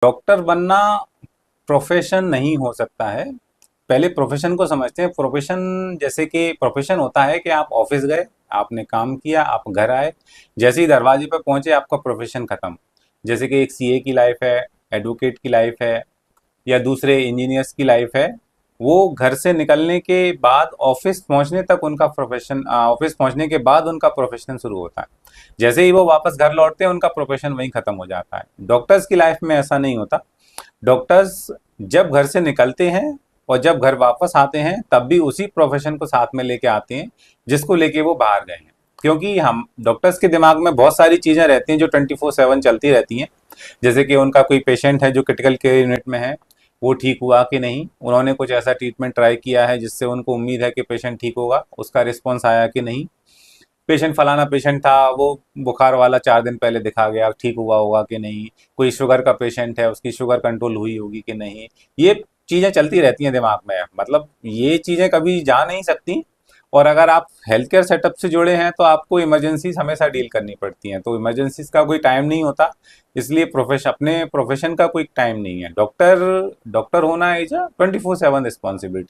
Doctor बनना profession नहीं हो सकता है। पहले प्रोफेशन को समझते हैं। प्रोफेशन जैसे कि प्रोफेशन होता है कि आप ऑफिस गए, आपने काम किया, आप घर आए, जैसे ही दरवाजे पर पहुंचे आपका प्रोफेशन खत्म। जैसे कि एक सीए की लाइफ है, एडवोकेट की लाइफ है, या दूसरे इंजीनियर्स की लाइफ है। वो घर से निकलने के बाद ऑफिस पहुंचने तक उनका प्रोफेशन, ऑफिस पहुंचने के बाद उनका प्रोफेशन शुरू होता है। जैसे ही वो वापस घर लौटते हैं उनका प्रोफेशन वहीं खत्म हो जाता है। डॉक्टर्स की लाइफ में ऐसा नहीं होता। डॉक्टर्स जब घर से निकलते हैं और जब घर वापस आते हैं तब भी उसी प्रोफेशन को साथ में लेके आते हैं जिसको लेके वो बाहर गए हैं। क्योंकि हम डॉक्टर्स के दिमाग में बहुत सारी चीजें रहती हैं जो 24/7 चलती रहती हैं। जैसे कि उनका कोई पेशेंट है जो क्रिटिकल केयर यूनिट में है, वो ठीक हुआ कि नहीं, उन्होंने कुछ ऐसा ट्रीटमेंट ट्राई किया है जिससे उनको उम्मीद है कि पेशेंट ठीक होगा, उसका रिस्पॉन्स आया कि नहीं। पेशेंट फलाना पेशेंट था, वो बुखार वाला 4 दिन पहले दिखा गया, ठीक हुआ होगा कि नहीं। कोई शुगर का पेशेंट है, उसकी शुगर कंट्रोल हुई होगी कि नहीं। ये चीज़ें चलती रहती हैं दिमाग में, मतलब ये चीज़ें कभी जा नहीं सकती। और अगर आप हेल्थ केयर सेटअप से जुड़े हैं तो आपको इमरजेंसीज हमेशा डील करनी पड़ती हैं, तो इमरजेंसीज का कोई टाइम नहीं होता। इसलिए प्रोफेशन, अपने प्रोफेशन का कोई टाइम नहीं है। डॉक्टर, डॉक्टर होना इज अ 24/7 रिस्पॉन्सिबिलिटी।